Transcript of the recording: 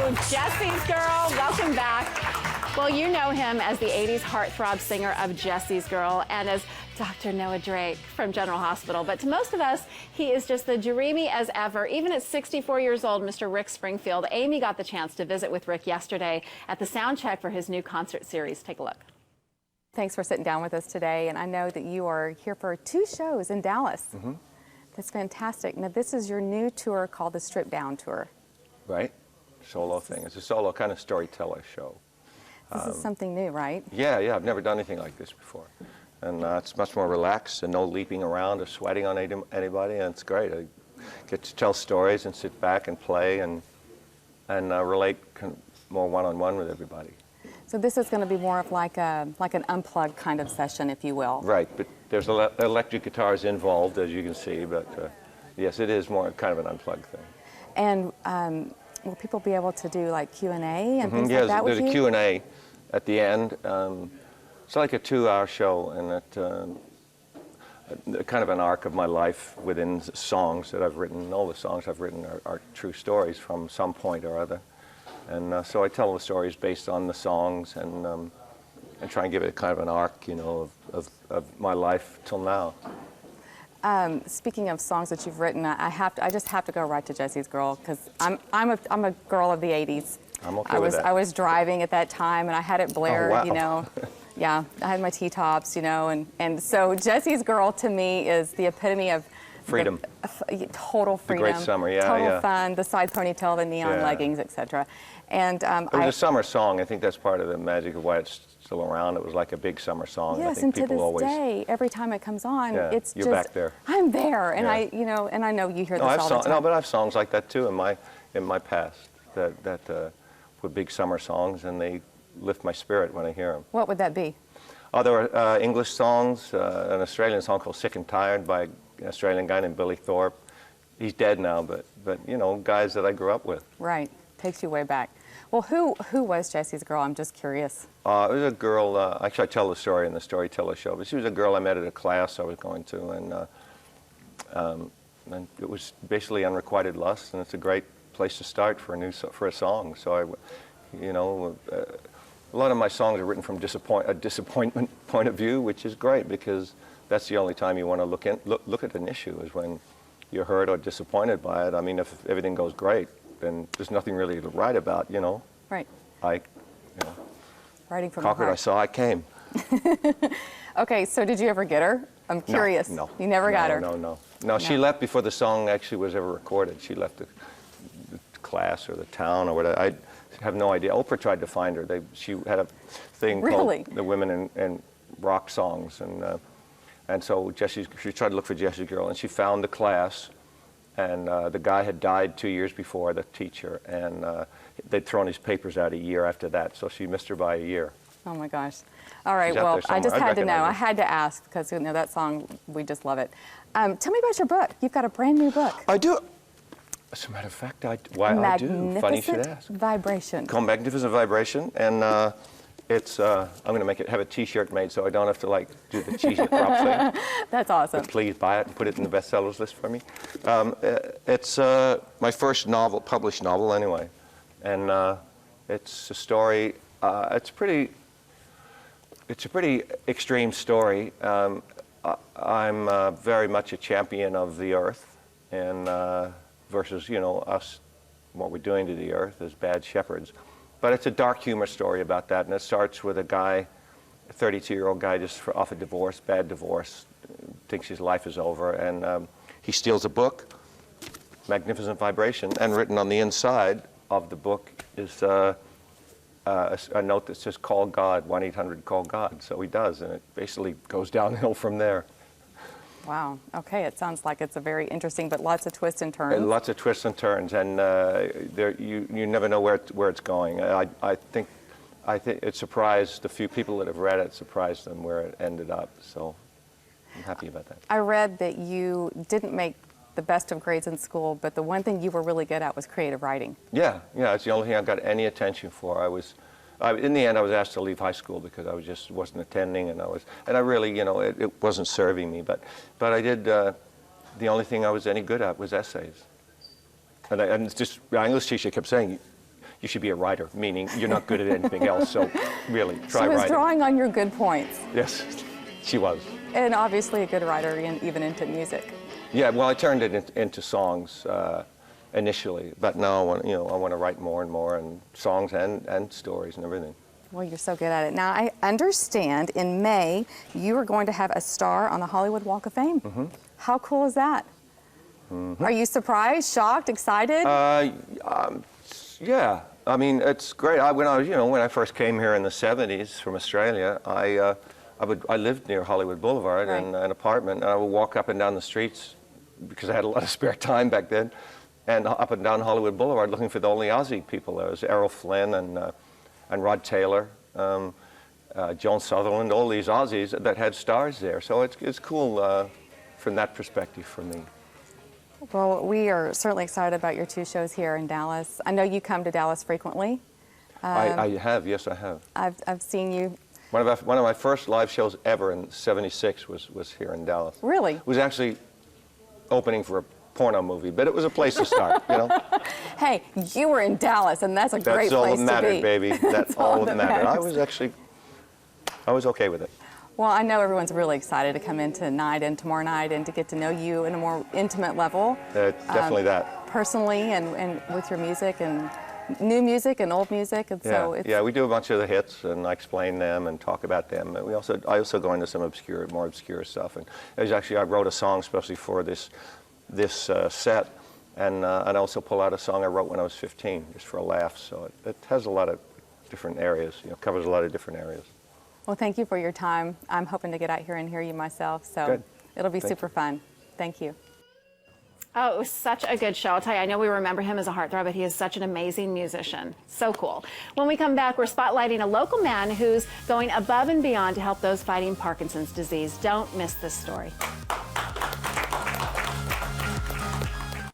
Jesse's Girl, welcome back. Well, you know him as the 80s heartthrob singer of Jesse's Girl and as Dr. Noah Drake from General Hospital. But to most of us, he is just the dreamy as ever. Even at 64 years old, Mr. Rick Springfield. Amy got the chance to visit with Rick yesterday at the sound check for his new concert series. Take a look. Thanks for sitting down with us today. And I know that you are here for 2 shows in Dallas. Mm-hmm. That's fantastic. Now, this is your new tour called the Strip Down Tour. Right. Solo thing. It's a solo kind of storyteller show. This is something new, right? Yeah, I've never done anything like this before. And it's much more relaxed and no leaping around or sweating on anybody, and it's great. I get to tell stories and sit back and play and relate more one-on-one with everybody. So this is going to be more of like an unplugged kind of session, if you will. Right, but there's electric guitars involved, as you can see, but yes, it is more kind of an unplugged thing. And will people be able to do like Q&A and things like that with you? There's a Q&A at the end. It's like a 2-hour show, and it kind of an arc of my life within songs that I've written. All the songs I've written are true stories from some point or other. And so I tell the stories based on the songs and try and give it kind of an arc, you know, of my life till now. Speaking of songs that you've written, I just have to go right to Jesse's Girl because I'm a girl of the 80s. I'm okay with that. I was driving at that time and I had it blared, oh, wow. you know. Yeah, I had my T-tops, you know, and so Jesse's Girl to me is the epitome of freedom. Total freedom. The great summer, yeah, total fun, the side ponytail, the neon leggings, etc. And it was a summer song. I think that's part of the magic of why it's still around. It was like a big summer song. Yes, I think and to people this day, every time it comes on, it's you're just back there. I'm there, and Yeah. I know you hear this all the time. No, but I have songs like that too in my past that were big summer songs, and they lift my spirit when I hear them. What would that be? Oh, there were English songs, an Australian song called "Sick and Tired" by an Australian guy named Billy Thorpe. He's dead now, but you know, guys that I grew up with. Right, takes you way back. Well, who was Jesse's Girl? I'm just curious. It was a girl. Actually, I tell the story in the Storyteller show. But she was a girl I met at a class I was going to, and it was basically unrequited lust, and it's a great place to start for a song. So a lot of my songs are written from a disappointment point of view, which is great because that's the only time you want to look at an issue is when you're hurt or disappointed by it. I mean, if everything goes great, then there's nothing really to write about, you know. Right. Writing from conquered, the heart. I saw, I came. Okay, so did you ever get her? I'm curious. No. You never got her? No, she left before the song actually was ever recorded. She left the class or the town or whatever. I have no idea. Oprah tried to find her. She had a thing called the Women in Rock Songs, and so she tried to look for Jesse's Girl, and she found the class, and the guy had died 2 years before, the teacher, and they'd thrown his papers out a year after that, so she missed her by a year. Oh my gosh. All right, She's well, I just had to know. her. I had to ask because you know that song, we just love it. Tell me about your book. You've got a brand new book. I do. As a matter of fact, I do. Funny you should ask. Vibration. Called Magnificent Vibration, and it's. I'm going to have a T-shirt made so I don't have to like do the T-shirt prop thing. That's awesome. But please buy it and put it in the bestsellers list for me. It's my first novel, published novel anyway, and it's a story. It's a pretty extreme story. I'm very much a champion of the earth, and versus us, what we're doing to the earth as bad shepherds. But it's a dark humor story about that, and it starts with a guy, a 32-year-old guy just off a divorce, bad divorce, thinks his life is over, and he steals a book, Magnificent Vibration, and written on the inside of the book is a note that says, "Call God, 1-800-CALL-GOD." So he does, and it basically goes downhill from there. Wow. Okay, it sounds like it's a very interesting, but lots of twists and turns. And lots of twists and turns, and you never know where it's going. I think it surprised the few people that have read it. Surprised them where it ended up. So I'm happy about that. I read that you didn't make the best of grades in school, but the one thing you were really good at was creative writing. Yeah, it's the only thing I got any attention for. In the end, I was asked to leave high school because I wasn't attending, and I really, it wasn't serving me. But I did. The only thing I was any good at was essays. And it's just my English teacher kept saying, you should be a writer, meaning you're not good at anything else, so really, try She was writing. drawing on your good points, Yes, she was. and obviously a good writer, and even into music. Yeah, well, I turned it into songs initially, but now I want to write more and more, and songs and stories and everything. Well, you're so good at it. Now, I understand in May you are going to have a star on the Hollywood Walk of Fame. Mm-hmm. How cool is that? Mm-hmm. Are you surprised, shocked, excited? Yeah, I mean, it's great. When I first came here in the '70s from Australia, I lived near Hollywood Boulevard Right. in an apartment, and I would walk up and down the streets because I had a lot of spare time back then, and up and down Hollywood Boulevard looking for the only Aussie people. There was Errol Flynn and Rod Taylor, Joan Sutherland, all these Aussies that had stars there. So it's cool from that perspective for me. Well, we are certainly excited about your 2 shows here in Dallas. I know you come to Dallas frequently. I have, yes, I have. I've seen you. One of my first live shows ever in '76 was here in Dallas. Really? It was actually opening for a porno movie, but it was a place to start, you know? Hey, you were in Dallas, and that's a great That's all place that mattered, to be. baby. That's all that mattered. I was okay with it. Well, I know everyone's really excited to come in tonight and tomorrow night and to get to know you in a more intimate level. Definitely that. Personally and with your music and new music and old music. And so it's, Yeah, we do a bunch of the hits, and I explain them and talk about them. And I also go into some more obscure stuff. And I wrote a song especially for this set, and I also pull out a song I wrote when I was 15, just for a laugh. So it has a lot of different areas, covers a lot of different areas. well, thank you for your time. I'm hoping to get out here and hear you myself. So Good. it'll be Thank super fun. Thank you. Oh, it was such a good show. I'll tell you, I know we remember him as a heartthrob, but he is such an amazing musician. So cool. When we come back, we're spotlighting a local man who's going above and beyond to help those fighting Parkinson's disease. Don't miss this story.